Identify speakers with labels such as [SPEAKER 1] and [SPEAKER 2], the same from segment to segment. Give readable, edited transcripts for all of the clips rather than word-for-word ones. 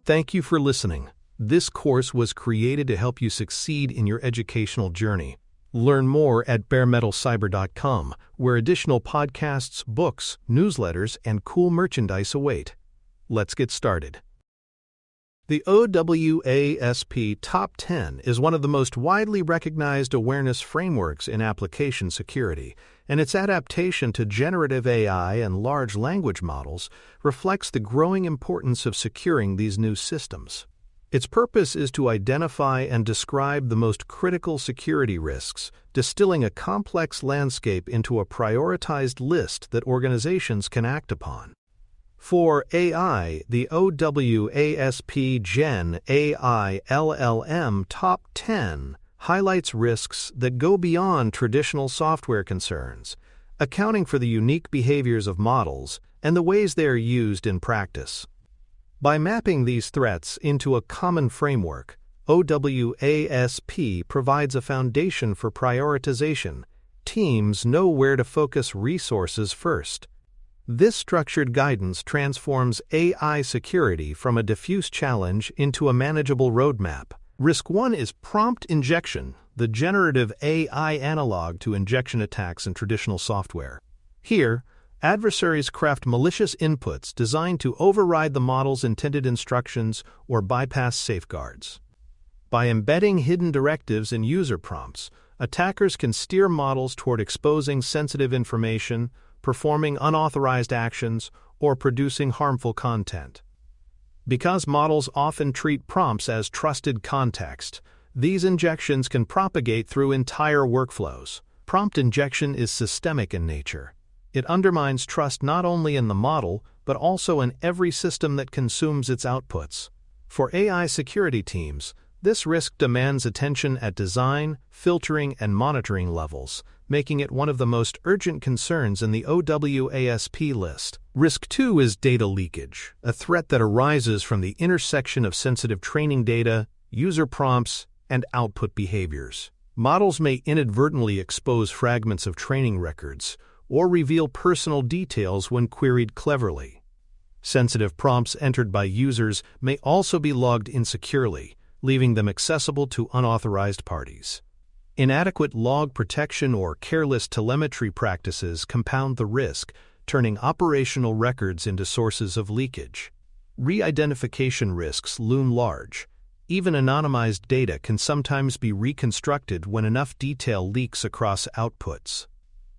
[SPEAKER 1] Thank you for listening. This course was created to help you succeed in your educational journey. Learn more at baremetalcyber.com, where additional podcasts, books, newsletters, and cool merchandise await. Let's get started. The OWASP Top 10 is one of the most widely recognized awareness frameworks in application security, and its adaptation to generative AI and large language models reflects the growing importance of securing these new systems. Its purpose is to identify and describe the most critical security risks, distilling a complex landscape into a prioritized list that organizations can act upon. For AI, the OWASP GenAI LLM Top 10 highlights risks that go beyond traditional software concerns, accounting for the unique behaviors of models and the ways they are used in practice. By mapping these threats into a common framework, OWASP provides a foundation for prioritization. Teams know where to focus resources first. This structured guidance transforms AI security from a diffuse challenge into a manageable roadmap. Risk 1 is prompt injection, the generative AI analog to injection attacks in traditional software. Here, adversaries craft malicious inputs designed to override the model's intended instructions or bypass safeguards. By embedding hidden directives in user prompts, attackers can steer models toward exposing sensitive information, performing unauthorized actions, or producing harmful content. Because models often treat prompts as trusted context, these injections can propagate through entire workflows. Prompt injection is systemic in nature. It undermines trust not only in the model, but also in every system that consumes its outputs. For AI security teams, this risk demands attention at design, filtering, and monitoring levels, making it one of the most urgent concerns in the OWASP list. Risk 2 is data leakage, a threat that arises from the intersection of sensitive training data, user prompts, and output behaviors. Models may inadvertently expose fragments of training records or reveal personal details when queried cleverly. Sensitive prompts entered by users may also be logged insecurely, leaving them accessible to unauthorized parties. Inadequate log protection or careless telemetry practices compound the risk, turning operational records into sources of leakage. Re-identification risks loom large. Even anonymized data can sometimes be reconstructed when enough detail leaks across outputs.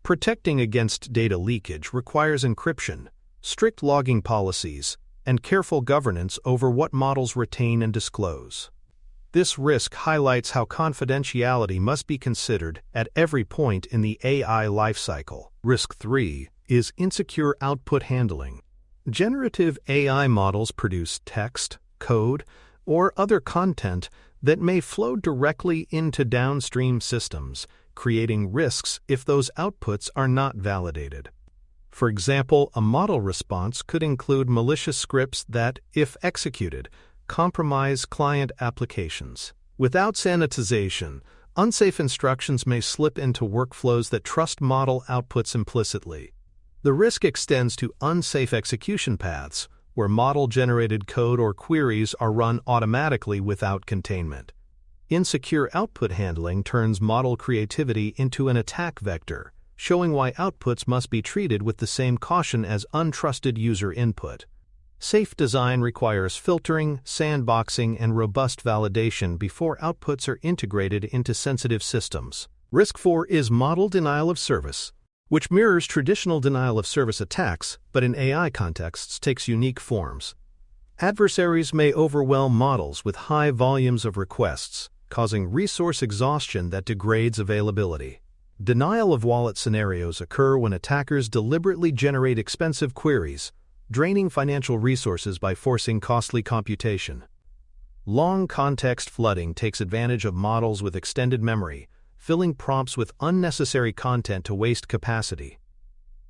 [SPEAKER 1] Protecting against data leakage requires encryption, strict logging policies, and careful governance over what models retain and disclose. This risk highlights how confidentiality must be considered at every point in the AI lifecycle. Risk 3 is insecure output handling. Generative AI models produce text, code, or other content that may flow directly into downstream systems, creating risks if those outputs are not validated. For example, a model response could include malicious scripts that, if executed, compromise client applications. Without sanitization, unsafe instructions may slip into workflows that trust model outputs implicitly. The risk extends to unsafe execution paths, where model-generated code or queries are run automatically without containment. Insecure output handling turns model creativity into an attack vector, showing why outputs must be treated with the same caution as untrusted user input. Safe design requires filtering, sandboxing, and robust validation before outputs are integrated into sensitive systems. Risk 4 is model denial of service, which mirrors traditional denial of service attacks, but in AI contexts takes unique forms. Adversaries may overwhelm models with high volumes of requests, causing resource exhaustion that degrades availability. Denial of wallet scenarios occur when attackers deliberately generate expensive queries, draining financial resources by forcing costly computation. Long context flooding takes advantage of models with extended memory, filling prompts with unnecessary content to waste capacity.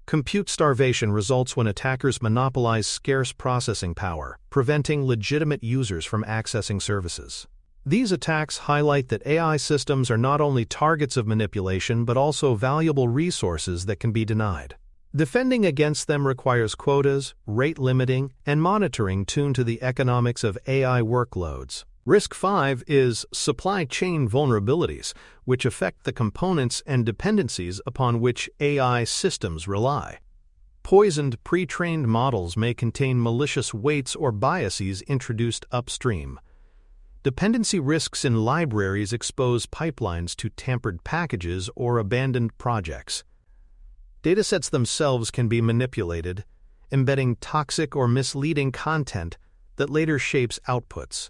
[SPEAKER 1] Compute starvation results when attackers monopolize scarce processing power, preventing legitimate users from accessing services. These attacks highlight that AI systems are not only targets of manipulation but also valuable resources that can be denied. Defending against them requires quotas, rate limiting, and monitoring tuned to the economics of AI workloads. Risk 5 is supply chain vulnerabilities, which affect the components and dependencies upon which AI systems rely. Poisoned pre-trained models may contain malicious weights or biases introduced upstream. Dependency risks in libraries expose pipelines to tampered packages or abandoned projects. Datasets themselves can be manipulated, embedding toxic or misleading content that later shapes outputs.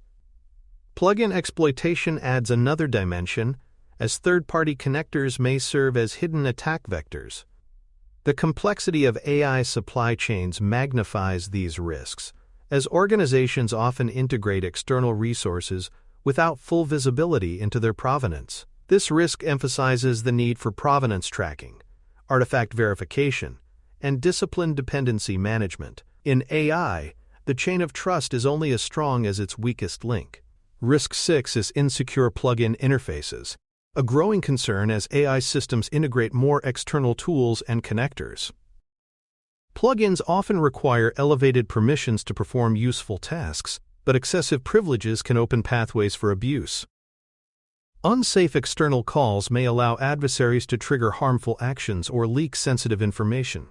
[SPEAKER 1] Plugin exploitation adds another dimension, as third-party connectors may serve as hidden attack vectors. The complexity of AI supply chains magnifies these risks, as organizations often integrate external resources without full visibility into their provenance. This risk emphasizes the need for provenance tracking, artifact verification, and disciplined dependency management. In AI, the chain of trust is only as strong as its weakest link. Risk 6 is insecure plugin interfaces, a growing concern as AI systems integrate more external tools and connectors. Plugins often require elevated permissions to perform useful tasks, but excessive privileges can open pathways for abuse. Unsafe external calls may allow adversaries to trigger harmful actions or leak sensitive information.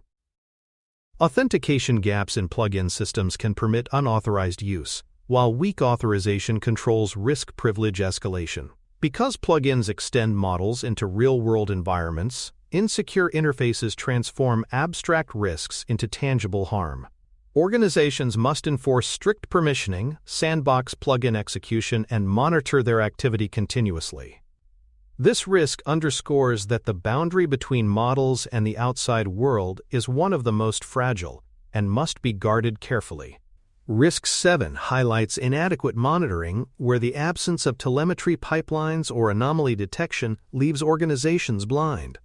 [SPEAKER 1] Authentication gaps in plugin systems can permit unauthorized use, while weak authorization controls risk privilege escalation. Because plugins extend models into real-world environments, insecure interfaces transform abstract risks into tangible harm. Organizations must enforce strict permissioning, sandbox plugin execution, and monitor their activity continuously. This risk underscores that the boundary between models and the outside world is one of the most fragile and must be guarded carefully. Risk 7 highlights inadequate monitoring, where the absence of telemetry pipelines or anomaly detection leaves organizations blind.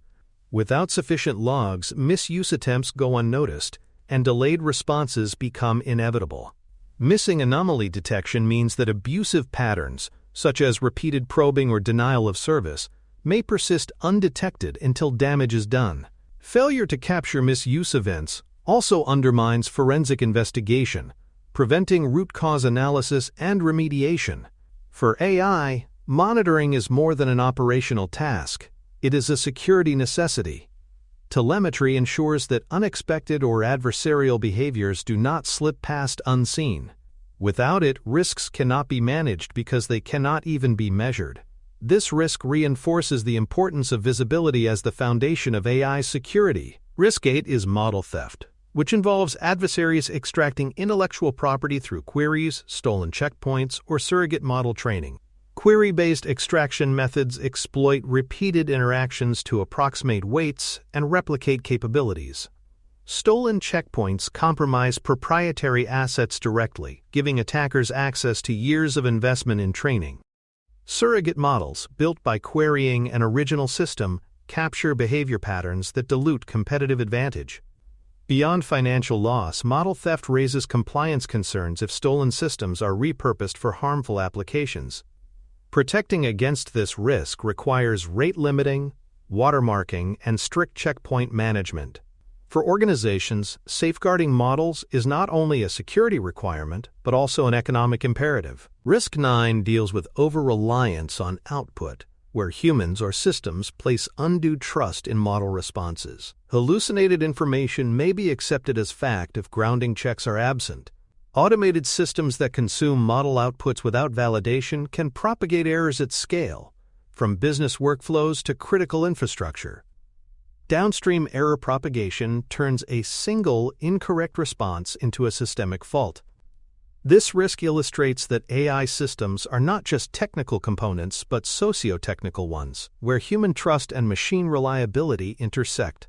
[SPEAKER 1] Without sufficient logs, misuse attempts go unnoticed, and delayed responses become inevitable. Missing anomaly detection means that abusive patterns, such as repeated probing or denial of service, may persist undetected until damage is done. Failure to capture misuse events also undermines forensic investigation, preventing root cause analysis and remediation. For AI, monitoring is more than an operational task. It is a security necessity. Telemetry ensures that unexpected or adversarial behaviors do not slip past unseen. Without it, risks cannot be managed because they cannot even be measured. This risk reinforces the importance of visibility as the foundation of AI security. Risk 8 is model theft, which involves adversaries extracting intellectual property through queries, stolen checkpoints, or surrogate model training. Query-based extraction methods exploit repeated interactions to approximate weights and replicate capabilities. Stolen checkpoints compromise proprietary assets directly, giving attackers access to years of investment in training. Surrogate models, built by querying an original system, capture behavior patterns that dilute competitive advantage. Beyond financial loss, model theft raises compliance concerns if stolen systems are repurposed for harmful applications. Protecting against this risk requires rate limiting, watermarking, and strict checkpoint management. For organizations, safeguarding models is not only a security requirement, but also an economic imperative. Risk 9 deals with over-reliance on output, where humans or systems place undue trust in model responses. Hallucinated information may be accepted as fact if grounding checks are absent. Automated systems that consume model outputs without validation can propagate errors at scale, from business workflows to critical infrastructure. Downstream error propagation turns a single incorrect response into a systemic fault. This risk illustrates that AI systems are not just technical components but socio-technical ones, where human trust and machine reliability intersect.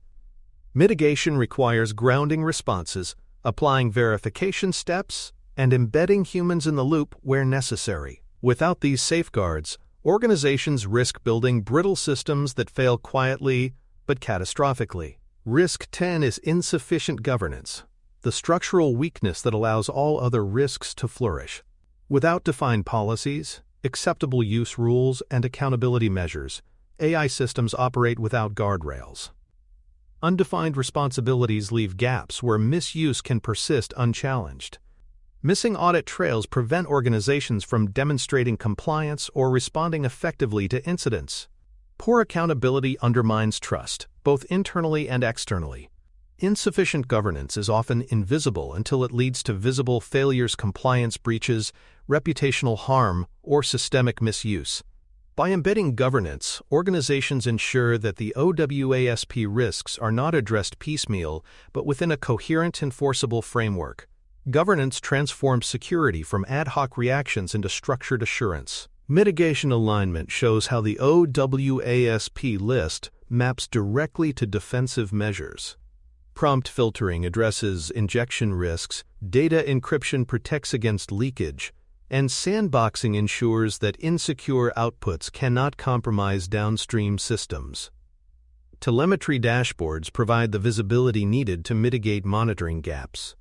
[SPEAKER 1] Mitigation requires grounding responses, applying verification steps, and embedding humans in the loop where necessary. Without these safeguards, organizations risk building brittle systems that fail quietly but catastrophically. Risk 10 is insufficient governance, the structural weakness that allows all other risks to flourish. Without defined policies, acceptable use rules, and accountability measures, AI systems operate without guardrails. Undefined responsibilities leave gaps where misuse can persist unchallenged. Missing audit trails prevent organizations from demonstrating compliance or responding effectively to incidents. Poor accountability undermines trust, both internally and externally. Insufficient governance is often invisible until it leads to visible failures, compliance breaches, reputational harm, or systemic misuse. By embedding governance, organizations ensure that the OWASP risks are not addressed piecemeal, but within a coherent, enforceable framework. Governance transforms security from ad hoc reactions into structured assurance. Mitigation alignment shows how the OWASP list maps directly to defensive measures. Prompt filtering addresses injection risks, data encryption protects against leakage, and sandboxing ensures that insecure outputs cannot compromise downstream systems. Telemetry dashboards provide the visibility needed to mitigate monitoring gaps.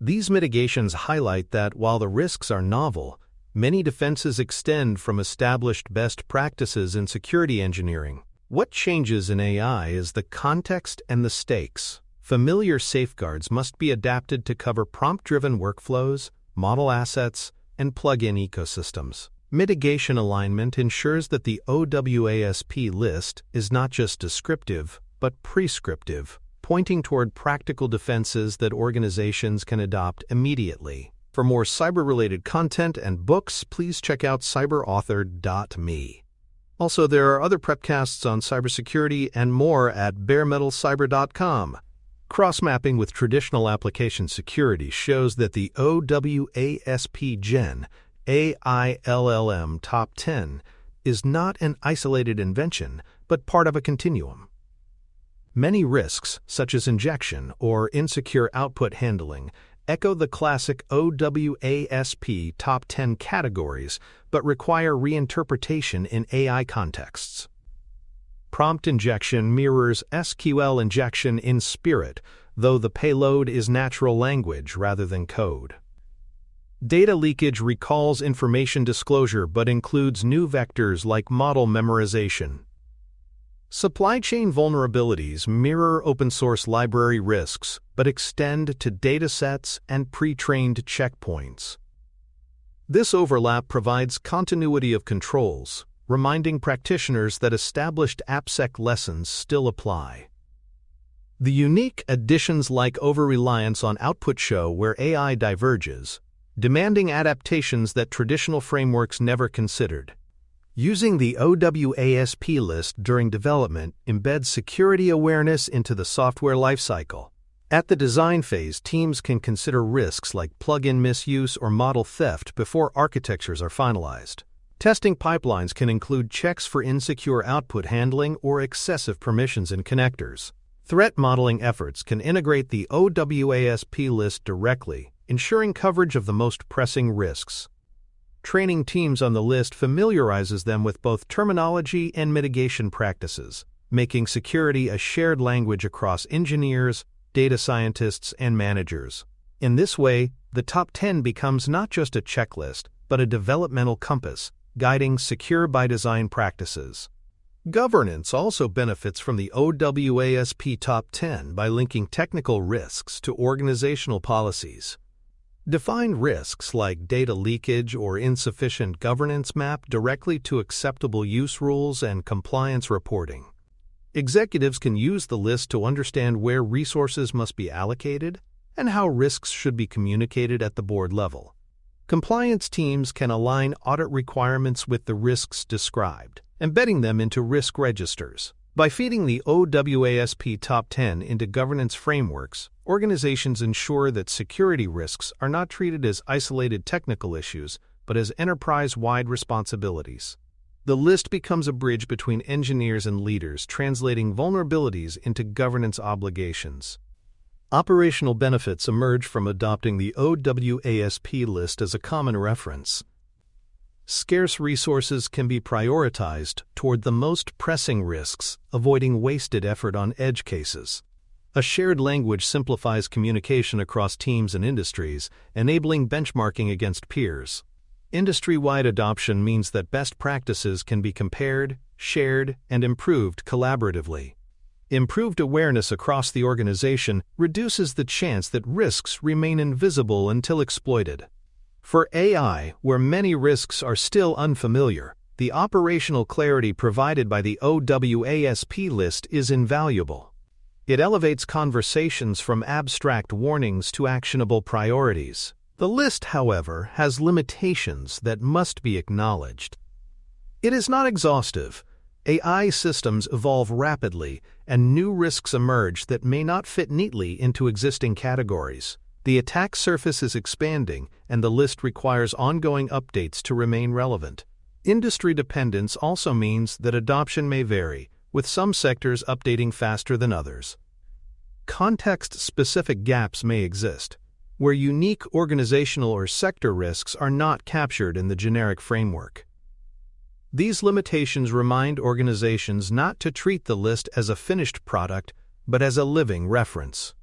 [SPEAKER 1] These mitigations highlight that while the risks are novel, many defenses extend from established best practices in security engineering. What changes in AI is the context and the stakes. Familiar safeguards must be adapted to cover prompt-driven workflows, model assets, and plug-in ecosystems. Mitigation alignment ensures that the OWASP list is not just descriptive, but prescriptive, pointing toward practical defenses that organizations can adopt immediately. For more cyber-related content and books, please check out cyberauthor.me. Also, there are other prepcasts on cybersecurity and more at baremetalcyber.com. Cross-mapping with traditional application security shows that the OWASP GenAI LLM Top 10 is not an isolated invention, but part of a continuum. Many risks, such as injection or insecure output handling, echo the classic OWASP Top 10 categories, but require reinterpretation in AI contexts. Prompt injection mirrors SQL injection in spirit, though the payload is natural language rather than code. Data leakage recalls information disclosure but includes new vectors like model memorization. Supply chain vulnerabilities mirror open-source library risks, but extend to datasets and pre-trained checkpoints. This overlap provides continuity of controls, reminding practitioners that established AppSec lessons still apply. The unique additions like over-reliance on output show where AI diverges, demanding adaptations that traditional frameworks never considered. Using the OWASP list during development embeds security awareness into the software lifecycle. At the design phase, teams can consider risks like plug-in misuse or model theft before architectures are finalized. Testing pipelines can include checks for insecure output handling or excessive permissions in connectors. Threat modeling efforts can integrate the OWASP list directly, ensuring coverage of the most pressing risks. Training teams on the list familiarizes them with both terminology and mitigation practices, making security a shared language across engineers, data scientists, and managers. In this way, the top 10 becomes not just a checklist, but a developmental compass, guiding secure-by-design practices. Governance also benefits from the OWASP Top 10 by linking technical risks to organizational policies. Defined risks like data leakage or insufficient governance map directly to acceptable use rules and compliance reporting. Executives can use the list to understand where resources must be allocated and how risks should be communicated at the board level. Compliance teams can align audit requirements with the risks described, embedding them into risk registers. By feeding the OWASP Top 10 into governance frameworks, organizations ensure that security risks are not treated as isolated technical issues, but as enterprise-wide responsibilities. The list becomes a bridge between engineers and leaders, translating vulnerabilities into governance obligations. Operational benefits emerge from adopting the OWASP list as a common reference. Scarce resources can be prioritized toward the most pressing risks, avoiding wasted effort on edge cases. A shared language simplifies communication across teams and industries, enabling benchmarking against peers. Industry-wide adoption means that best practices can be compared, shared, and improved collaboratively. Improved awareness across the organization reduces the chance that risks remain invisible until exploited. For AI, where many risks are still unfamiliar, the operational clarity provided by the OWASP list is invaluable. It elevates conversations from abstract warnings to actionable priorities. The list, however, has limitations that must be acknowledged. It is not exhaustive. AI systems evolve rapidly, and new risks emerge that may not fit neatly into existing categories. The attack surface is expanding, and the list requires ongoing updates to remain relevant. Industry dependence also means that adoption may vary, with some sectors updating faster than others. Context-specific gaps may exist, where unique organizational or sector risks are not captured in the generic framework. These limitations remind organizations not to treat the list as a finished product, but as a living reference.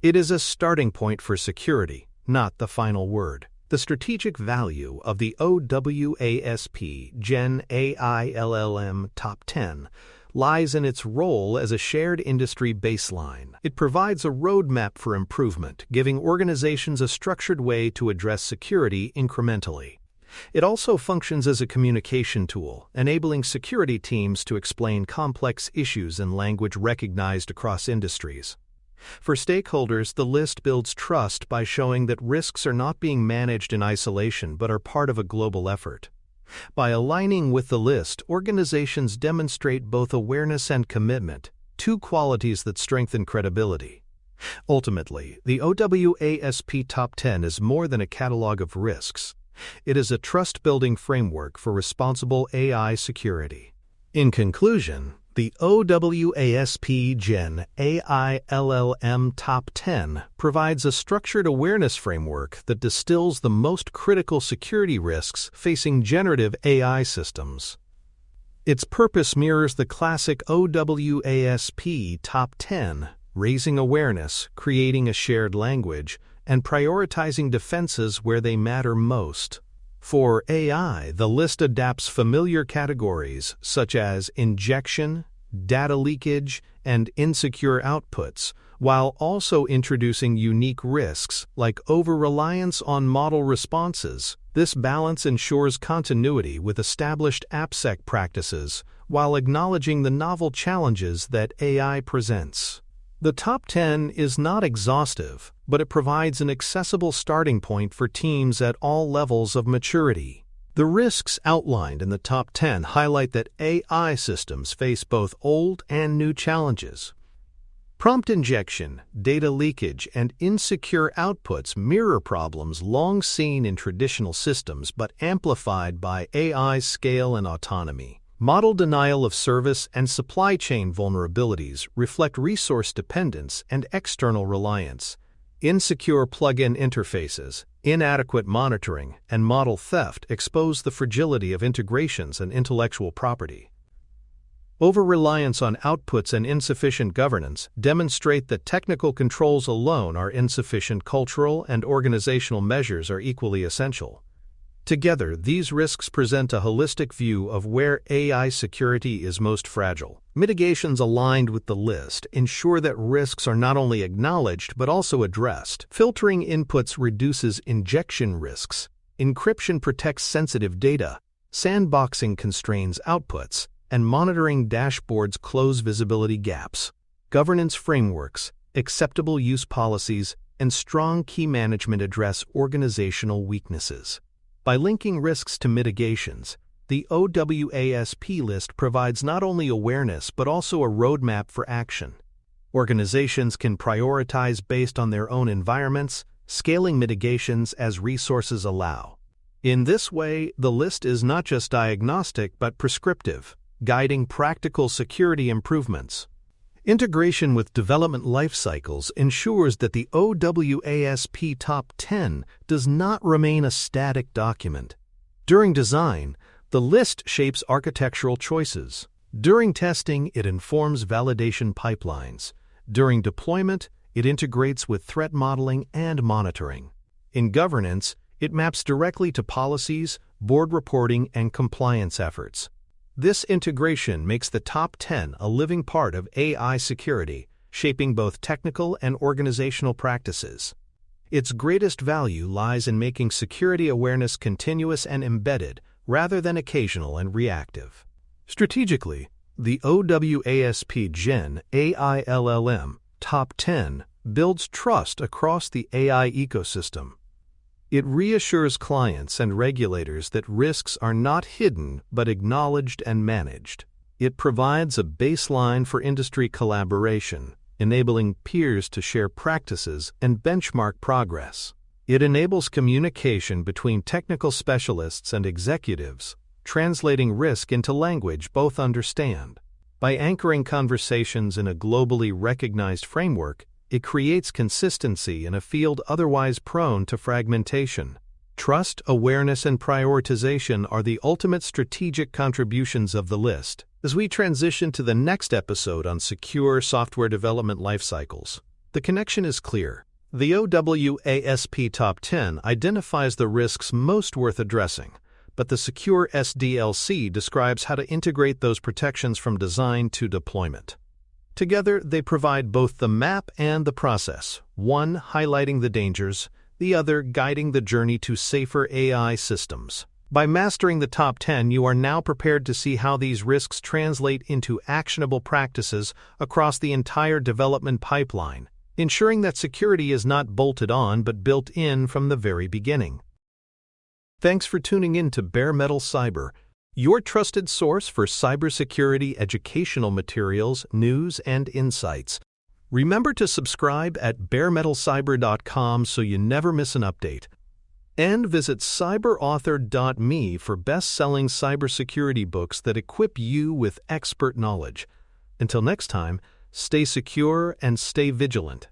[SPEAKER 1] It is a starting point for security, not the final word. The strategic value of the OWASP GenAI LLM Top 10 lies in its role as a shared industry baseline. It provides a roadmap for improvement, giving organizations a structured way to address security incrementally. It also functions as a communication tool, enabling security teams to explain complex issues in language recognized across industries. For stakeholders, the list builds trust by showing that risks are not being managed in isolation but are part of a global effort. By aligning with the list, organizations demonstrate both awareness and commitment, two qualities that strengthen credibility. Ultimately, the OWASP Top 10 is more than a catalog of risks. It is a trust-building framework for responsible AI security. In conclusion, the OWASP GenAI LLM Top 10 provides a structured awareness framework that distills the most critical security risks facing generative AI systems. Its purpose mirrors the classic OWASP Top 10, raising awareness, creating a shared language, and prioritizing defenses where they matter most. For AI, the list adapts familiar categories such as injection, data leakage, and insecure outputs, while also introducing unique risks like over-reliance on model responses. This balance ensures continuity with established AppSec practices while acknowledging the novel challenges that AI presents. The Top 10 is not exhaustive, but it provides an accessible starting point for teams at all levels of maturity. The risks outlined in the Top 10 highlight that AI systems face both old and new challenges. Prompt injection, data leakage, and insecure outputs mirror problems long seen in traditional systems but amplified by AI's scale and autonomy. Model denial of service and supply chain vulnerabilities reflect resource dependence and external reliance. Insecure plug-in interfaces, inadequate monitoring, and model theft expose the fragility of integrations and intellectual property. Over-reliance on outputs and insufficient governance demonstrate that technical controls alone are insufficient. Cultural and organizational measures are equally essential. Together, these risks present a holistic view of where AI security is most fragile. Mitigations aligned with the list ensure that risks are not only acknowledged but also addressed. Filtering inputs reduces injection risks. Encryption protects sensitive data. Sandboxing constrains outputs. And monitoring dashboards close visibility gaps. Governance frameworks, acceptable use policies, and strong key management address organizational weaknesses. By linking risks to mitigations, the OWASP list provides not only awareness but also a roadmap for action. Organizations can prioritize based on their own environments, scaling mitigations as resources allow. In this way, the list is not just diagnostic but prescriptive, guiding practical security improvements. Integration with development life cycles ensures that the OWASP Top 10 does not remain a static document. During design, the list shapes architectural choices. During testing, it informs validation pipelines. During deployment, it integrates with threat modeling and monitoring. In governance, it maps directly to policies, board reporting, and compliance efforts. This integration makes the top 10 a living part of AI security, shaping both technical and organizational practices. Its greatest value lies in making security awareness continuous and embedded, rather than occasional and reactive. Strategically, the OWASP GenAI LLM Top 10 builds trust across the AI ecosystem. It reassures clients and regulators that risks are not hidden but acknowledged and managed. It provides a baseline for industry collaboration, enabling peers to share practices and benchmark progress. It enables communication between technical specialists and executives, translating risk into language both understand. By anchoring conversations in a globally recognized framework, it creates consistency in a field otherwise prone to fragmentation. Trust, awareness, and prioritization are the ultimate strategic contributions of the list. As we transition to the next episode on secure software development lifecycles, the connection is clear. The OWASP Top 10 identifies the risks most worth addressing, but the Secure SDLC describes how to integrate those protections from design to deployment. Together, they provide both the map and the process, one highlighting the dangers, the other guiding the journey to safer AI systems. By mastering the top 10, you are now prepared to see how these risks translate into actionable practices across the entire development pipeline, ensuring that security is not bolted on but built in from the very beginning. Thanks for tuning in to Bare Metal Cyber, your trusted source for cybersecurity educational materials, news, and insights. Remember to subscribe at baremetalcyber.com so you never miss an update. And visit cyberauthor.me for best-selling cybersecurity books that equip you with expert knowledge. Until next time, stay secure and stay vigilant.